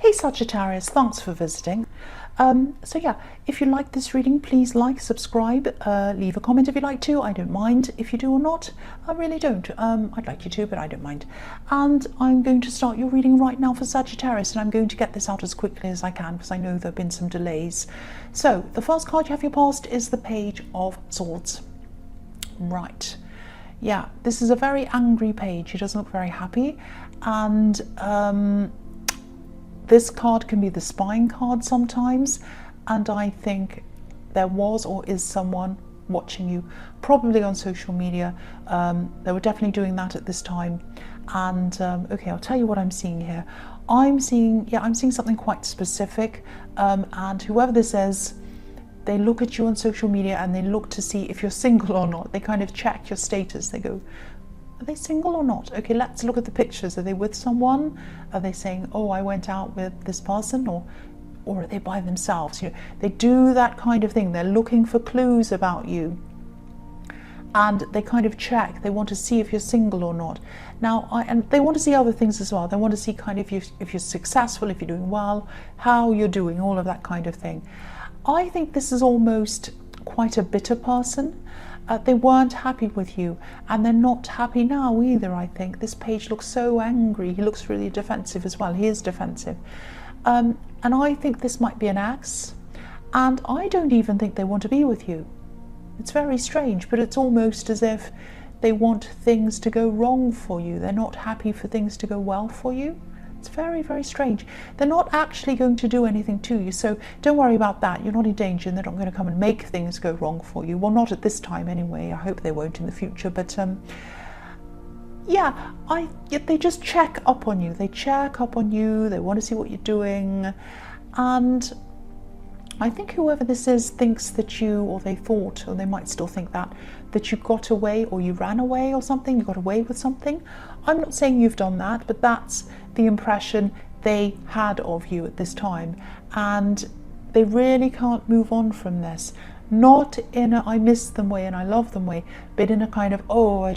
Hey Sagittarius, thanks for visiting. So yeah, if you like this reading, please like, subscribe, leave a comment if you like to. I don't mind if you do or not. I really don't. I'd like you to, but I don't mind. And I'm going to start your reading right now for Sagittarius, and I'm going to get this out as quickly as I can because I know there have been some delays. So the first card you have your past is the Page of Swords. Right. Yeah, this is a very angry page. He doesn't look very happy, and this card can be the spying card sometimes, and I think there was or is someone watching you, probably on social media. They were definitely doing that at this time. And okay, I'll tell you what I'm seeing here. I'm seeing something quite specific, and whoever this is, they look at you on social media and they look to see if you're single or not. They kind of check your status. They go, are they single or not? Okay, let's look at the pictures. Are they with someone? Are they saying, oh, I went out with this person? Or are they by themselves? You know, they do that kind of thing. They're looking for clues about you. And they kind of check. They want to see if you're single or not. Now, and they want to see other things as well. They want to see kind of if you're successful, if you're doing well, how you're doing, all of that kind of thing. I think this is almost quite a bitter person. They weren't happy with you, and they're not happy now either, I think. This page looks so angry. He looks really defensive as well. He is defensive. And I think this might be an ex, and I don't even think they want to be with you. It's very strange, but it's almost as if they want things to go wrong for you. They're not happy for things to go well for you. It's very, very strange. They're not actually going to do anything to you, so don't worry about that. You're not in danger, and they're not going to come and make things go wrong for you. Well, not at this time anyway. I hope they won't in the future, but yeah, they just check up on you. They check up on you. They want to see what you're doing, and I think whoever this is thinks that you, or they thought, or they might still think that you got away, or you ran away or something, you got away with something. I'm not saying you've done that, but that's the impression they had of you at this time. And they really can't move on from this. Not in a I miss them way and I love them way, but in a kind of, oh, I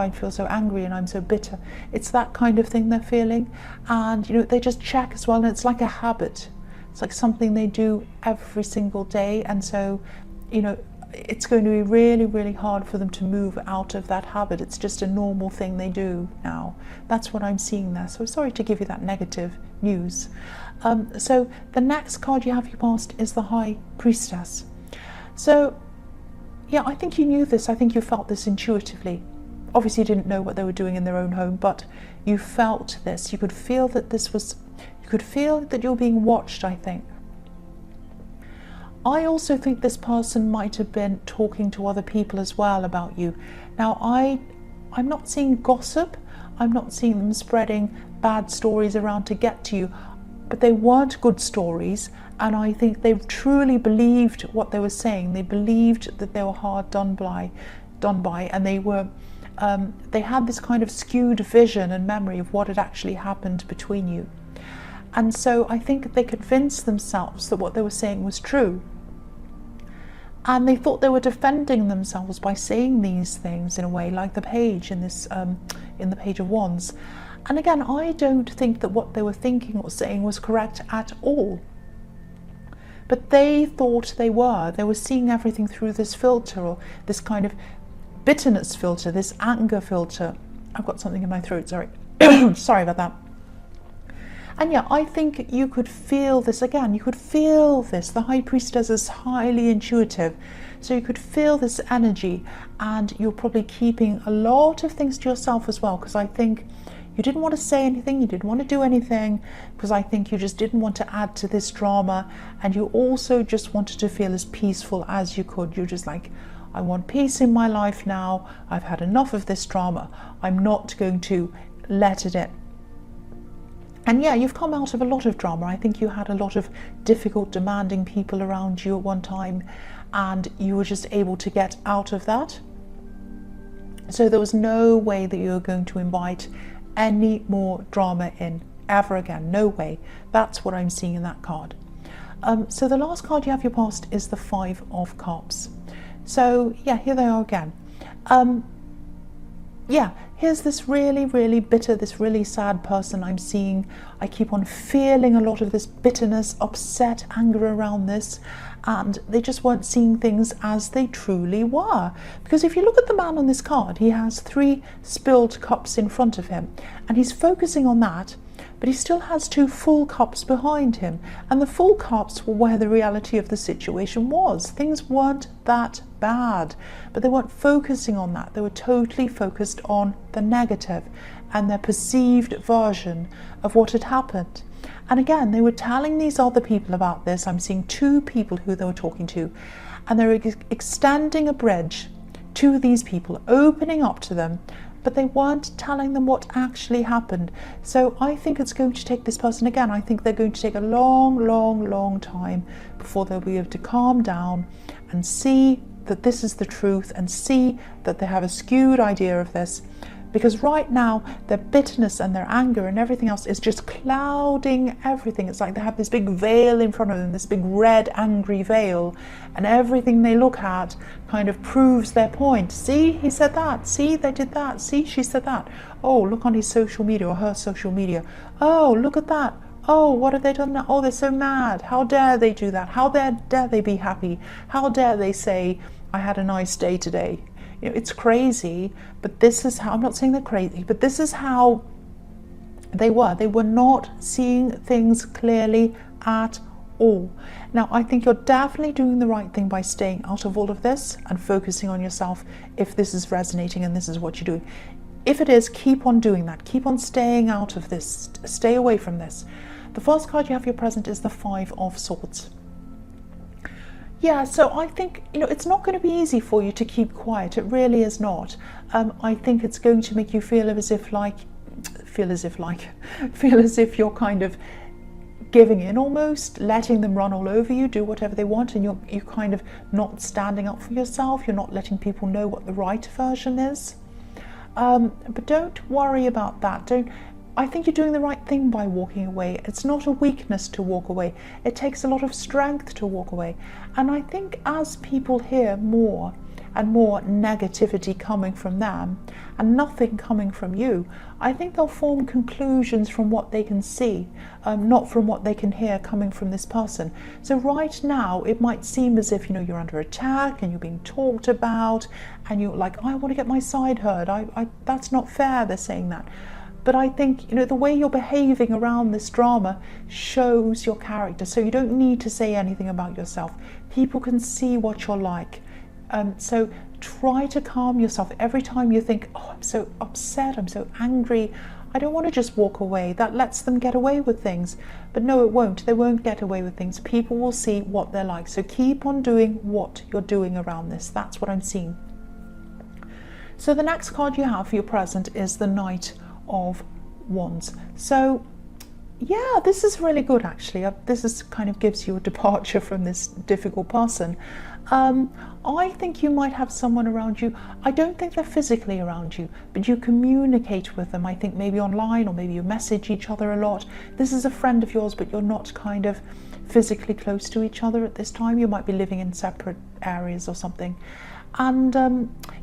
feel so angry and I'm so bitter. It's that kind of thing they're feeling. And, you know, they just check as well, and it's like a habit. It's like something they do every single day, and so, you know, it's going to be really, really hard for them to move out of that habit. It's just a normal thing they do now. That's what I'm seeing there. So sorry to give you that negative news. So the next card you have your past is the High Priestess. So yeah, I think you knew this. I think you felt this intuitively. Obviously you didn't know what they were doing in their own home, but you felt this. You could feel that you could feel that you're being watched, I think. I also think this person might have been talking to other people as well about you. Now, I'm not seeing gossip. I'm not seeing them spreading bad stories around to get to you, but they weren't good stories, and I think they truly believed what they were saying. They believed that they were hard done by, and they had this kind of skewed vision and memory of what had actually happened between you. And so I think they convinced themselves that what they were saying was true. And they thought they were defending themselves by saying these things in a way, like the page in this, in the Page of Wands. And again, I don't think that what they were thinking or saying was correct at all. But they thought they were. They were seeing everything through this filter, or this kind of bitterness filter, this anger filter. I've got something in my throat, sorry. Sorry about that. And yeah, I think you could feel this again. You could feel this. The High Priestess is highly intuitive. So you could feel this energy, and you're probably keeping a lot of things to yourself as well, because I think you didn't want to say anything, you didn't want to do anything, because I think you just didn't want to add to this drama, and you also just wanted to feel as peaceful as you could. You're just like, I want peace in my life now. I've had enough of this drama. I'm not going to let it in. And yeah, you've come out of a lot of drama. I think you had a lot of difficult, demanding people around you at one time, and you were just able to get out of that. So there was no way that you were going to invite any more drama in ever again. No way. That's what I'm seeing in that card. So the last card you have your past is the Five of Cups. So yeah, here they are again. Yeah, here's this really, really bitter, this really sad person I'm seeing. I keep on feeling a lot of this bitterness, upset, anger around this, and they just weren't seeing things as they truly were. Because if you look at the man on this card, he has 3 spilled cups in front of him, and he's focusing on that, but he still has 2 full cups behind him, and the full cups were where the reality of the situation was. Things weren't that bad, but they weren't focusing on that. They were totally focused on the negative and their perceived version of what had happened. And again, they were telling these other people about this. I'm seeing 2 people who they were talking to, and they're extending a bridge to these people, opening up to them, but they weren't telling them what actually happened. So I think it's going to take this person, again, I think they're going to take a long, long, long time before they'll be able to calm down and see that this is the truth, and see that they have a skewed idea of this. Because right now, their bitterness and their anger and everything else is just clouding everything. It's like they have this big veil in front of them, this big red, angry veil, and everything they look at kind of proves their point. See, he said that. See, they did that. See, she said that. Oh, look on his social media or her social media. Oh, look at that. Oh, what have they done now? Oh, they're so mad. How dare they do that? How dare they be happy? How dare they say, I had a nice day today? You know, it's crazy, but this is how, I'm not saying they're crazy, but this is how they were. They were not seeing things clearly at all. Now, I think you're definitely doing the right thing by staying out of all of this and focusing on yourself if this is resonating and this is what you're doing. If it is, keep on doing that. Keep on staying out of this. Stay away from this. The first card you have for your present is the 5 of Swords. Yeah, so I think, you know, it's not going to be easy for you to keep quiet. It really is not. I think it's going to make you feel as if you're kind of giving in almost, letting them run all over you, do whatever they want, and you're kind of not standing up for yourself. You're not letting people know what the right version is. But don't worry about that. I think you're doing the right thing by walking away. It's not a weakness to walk away. It takes a lot of strength to walk away. And I think as people hear more and more negativity coming from them and nothing coming from you, I think they'll form conclusions from what they can see, not from what they can hear coming from this person. So right now, it might seem as if, you know, you're under attack and you're being talked about and you're like, I want to get my side heard. That's not fair, they're saying that. But I think, you know, the way you're behaving around this drama shows your character. So you don't need to say anything about yourself. People can see what you're like. So try to calm yourself. Every time you think, oh, I'm so upset, I'm so angry, I don't want to just walk away. That lets them get away with things. But no, it won't. They won't get away with things. People will see what they're like. So keep on doing what you're doing around this. That's what I'm seeing. So the next card you have for your present is the Knight of Wands. So yeah, this is really good actually. This is kind of gives you a departure from this difficult person. I think you might have someone around you. I don't think they're physically around you, but you communicate with them. I think maybe online, or maybe you message each other a lot. This is a friend of yours, but you're not kind of physically close to each other at this time. You might be living in separate areas or something. And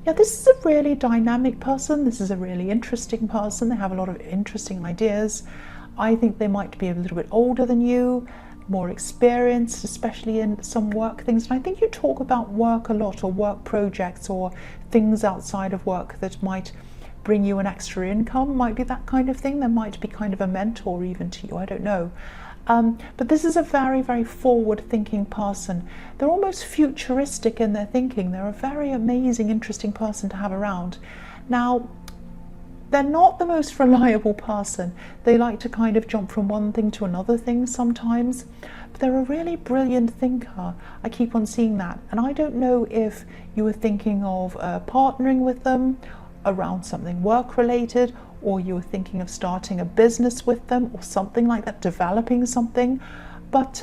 yeah, this is a really dynamic person. This is a really interesting person. They have a lot of interesting ideas. I think they might be a little bit older than you, more experienced, especially in some work things. And I think you talk about work a lot, or work projects, or things outside of work that might bring you an extra income. Might be that kind of thing. There might be kind of a mentor even to you. I don't know. But this is a very, very forward-thinking person. They're almost futuristic in their thinking. They're a very amazing, interesting person to have around. Now, they're not the most reliable person. They like to kind of jump from one thing to another thing sometimes. But they're a really brilliant thinker. I keep on seeing that. And I don't know if you were thinking of partnering with them around something work-related, or you were thinking of starting a business with them or something like that, developing something. But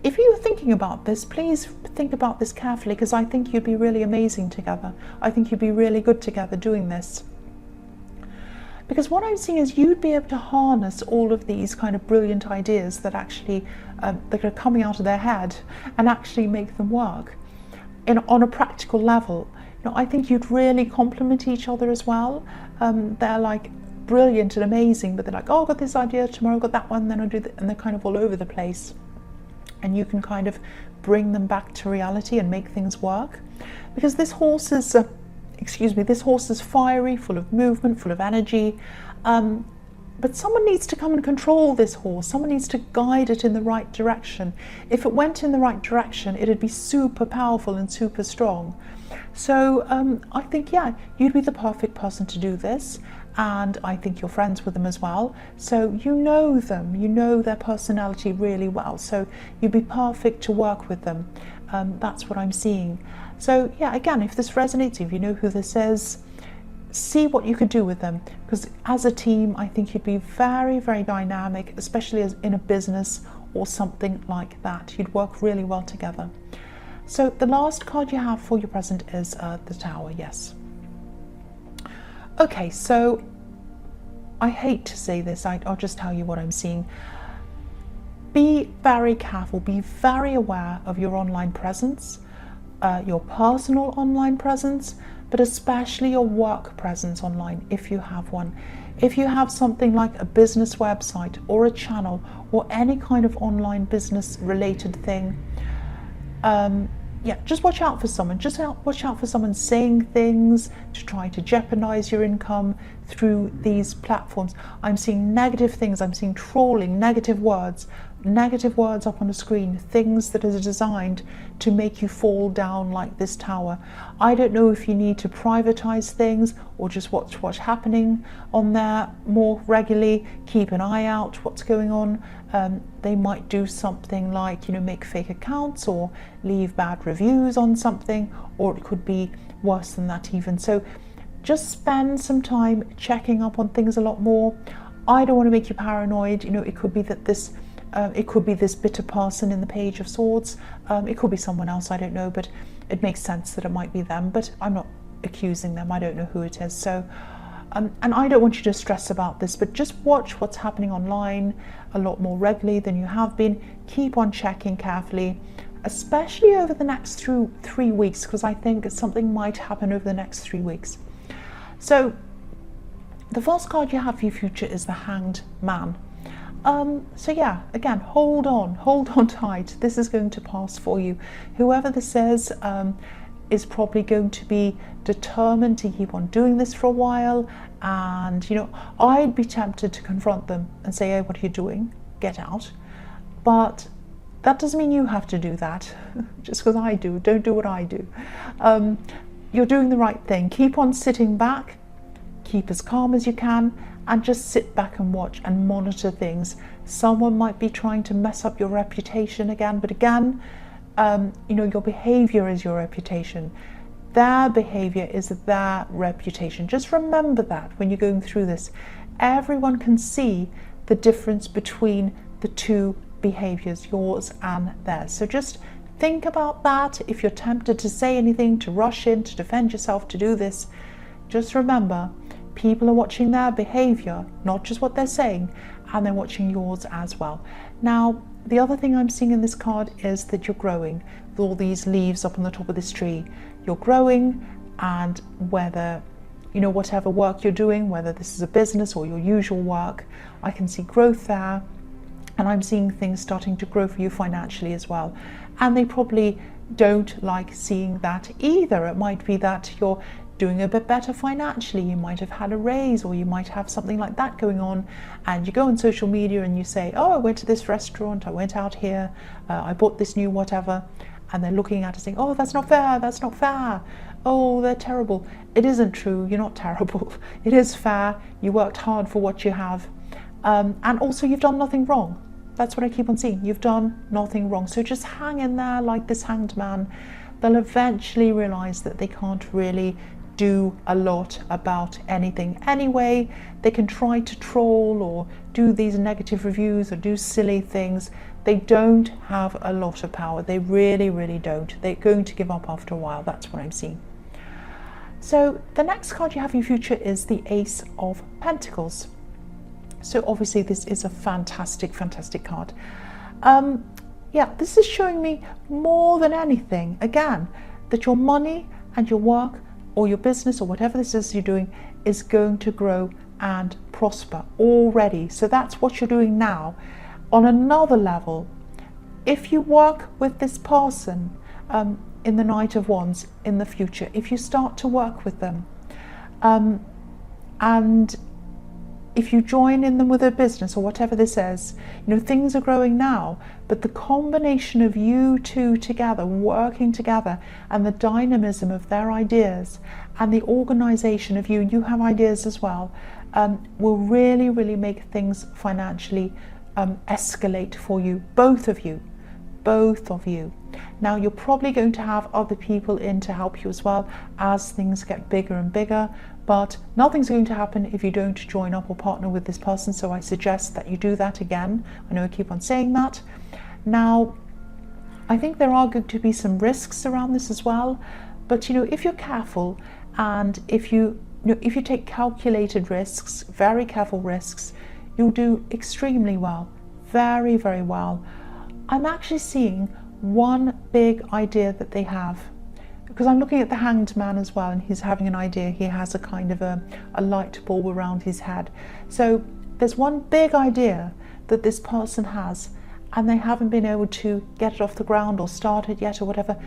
if you were thinking about this, please think about this carefully, because I think you'd be really amazing together. I think you'd be really good together doing this. Because what I'm seeing is you'd be able to harness all of these kind of brilliant ideas that actually that are coming out of their head and actually make them work on a practical level. know, I think you'd really complement each other as well. They're like brilliant and amazing, but they're like, oh, I got this idea tomorrow, I got that one, then I'll do that, and they're kind of all over the place. And you can kind of bring them back to reality and make things work, because this horse is this horse is fiery, full of movement, full of energy, but someone needs to come and control this horse. Someone needs to guide it in the right direction. If it went in the right direction, it'd be super powerful and super strong. So I think, yeah, you'd be the perfect person to do this, and I think you're friends with them as well, so you know them, you know their personality really well, so you'd be perfect to work with them. That's what I'm seeing. So yeah, again, if this resonates, if you know who this is, see what you could do with them, because as a team I think you'd be very, very dynamic, especially as in a business or something like that. You'd work really well together. So the last card you have for your present is the Tower. Yes. Okay, so I hate to say this, I'll just tell you what I'm seeing. Be very careful, be very aware of your online presence, your personal online presence, but especially your work presence online, if you have one. If you have something like a business website or a channel or any kind of online business related thing, yeah, just watch out for someone. Just watch out for someone saying things to try to jeopardize your income through these platforms. I'm seeing negative things. I'm seeing trolling, negative words up on the screen, things that are designed to make you fall down like this Tower. I don't know if you need to privatize things or just watch what's happening on there more regularly. Keep an eye out what's going on. They might do something like, you know, make fake accounts or leave bad reviews on something, or it could be worse than that even. So just spend some time checking up on things a lot more. I don't want to make you paranoid. You know, it could be that this bitter person in the Page of Swords. It could be someone else, I don't know, but it makes sense that it might be them, but I'm not accusing them. I don't know who it is. So, and I don't want you to stress about this, but just watch what's happening online a lot more regularly than you have been. Keep on checking carefully, especially over the next 3 weeks, because I think something might happen over the next 3 weeks. So the first card you have for your future is the Hanged Man. So yeah, again, hold on tight. This is going to pass for you. Whoever this is probably going to be determined to keep on doing this for a while. And, you know, I'd be tempted to confront them and say, hey, what are you doing? Get out. But that doesn't mean you have to do that. Just because I do. Don't do what I do. You're doing the right thing. Keep on sitting back. Keep as calm as you can. And just sit back and watch and monitor things. Someone might be trying to mess up your reputation again, but again, you know, your behavior is your reputation. Their behavior is their reputation. Just remember that when you're going through this. Everyone can see the difference between the two behaviors, yours and theirs. So just think about that. If you're tempted to say anything, to rush in, to defend yourself, to do this, just remember, people are watching their behavior, not just what they're saying, and they're watching yours as well. Now, the other thing I'm seeing in this card is that you're growing. With all these leaves up on the top of this tree, you're growing, and whether, you know, whatever work you're doing, whether this is a business or your usual work, I can see growth there, and I'm seeing things starting to grow for you financially as well. And they probably don't like seeing that either. It might be that you're doing a bit better financially, you might have had a raise, or you might have something like that going on, and you go on social media and you say, oh, I went to this restaurant, I went out here, I bought this new whatever, and they're looking at it saying, oh, that's not fair, that's not fair, oh, they're terrible. It isn't true, you're not terrible. It is fair, you worked hard for what you have, and also you've done nothing wrong. That's what I keep on seeing, you've done nothing wrong. So just hang in there like this Hanged Man. They'll eventually realize that they can't really do a lot about anything anyway. They can try to troll or do these negative reviews or do silly things. They don't have a lot of power. They really, really don't. They're going to give up after a while. That's what I'm seeing. So the next card you have in your future is the Ace of Pentacles. So obviously this is a fantastic, fantastic card. Yeah, this is showing me more than anything, again, that your money and your work or your business or whatever this is you're doing is going to grow and prosper already. So that's what you're doing now. On another level, if you work with this person in the Knight of Wands in the future, if you start to work with them, and if you join in them with a business or whatever this is, you know, things are growing now, but the combination of you two together, working together, and the dynamism of their ideas and the organization of you have ideas as well, will really, really make things financially escalate for you, both of you. Now, you're probably going to have other people in to help you as well as things get bigger and bigger, but nothing's going to happen if you don't join up or partner with this person. So I suggest that you do that again. I know I keep on saying that. Now, I think there are going to be some risks around this as well, but you know, if you're careful and if you take calculated risks, very careful risks, you'll do extremely well, very, very well. I'm actually seeing one big idea that they have, because I'm looking at the Hanged Man as well, and he's having an idea. He has a kind of a light bulb around his head. So there's one big idea that this person has, and they haven't been able to get it off the ground or start it yet or whatever.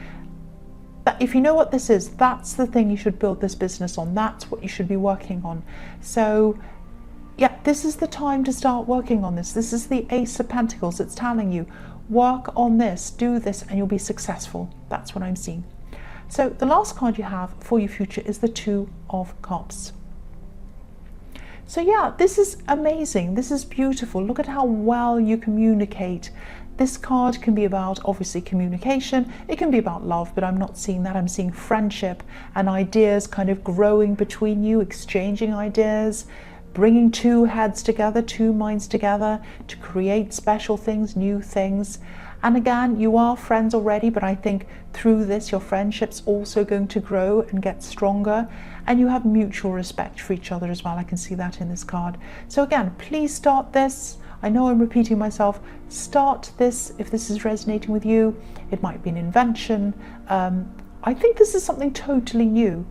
But if you know what this is, that's the thing you should build this business on. That's what you should be working on. So yeah, this is the time to start working on this. This is the Ace of Pentacles. It's telling you, work on this, do this, and you'll be successful. That's what I'm seeing. So the last card you have for your future is the Two of Cups. So yeah, this is amazing. This is beautiful. Look at how well you communicate. This card can be about, obviously, communication. It can be about love, but I'm not seeing that. I'm seeing friendship and ideas kind of growing between you, exchanging ideas, bringing two heads together, two minds together to create special things, new things. And again, you are friends already, but I think through this, your friendship's also going to grow and get stronger, and you have mutual respect for each other as well. I can see that in this card. So again, please start this. I know I'm repeating myself. Start this if this is resonating with you. It might be an invention. I think this is something totally new.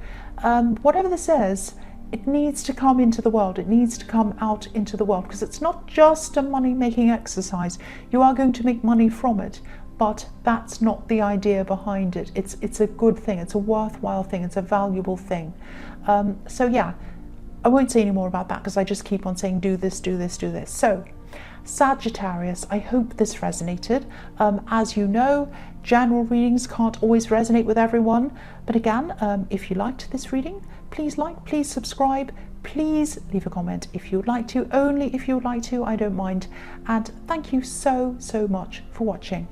Whatever this is, it needs to come into the world. It needs to come out into the world, because it's not just a money-making exercise. You are going to make money from it, but that's not the idea behind it. It's a good thing. It's a worthwhile thing. It's a valuable thing. So yeah, I won't say any more about that because I just keep on saying do this, do this, do this. So Sagittarius, I hope this resonated. As you know, general readings can't always resonate with everyone, but again, if you liked this reading, please like, please subscribe, please leave a comment if you would like to, only if you would like to, I don't mind. And thank you so much for watching.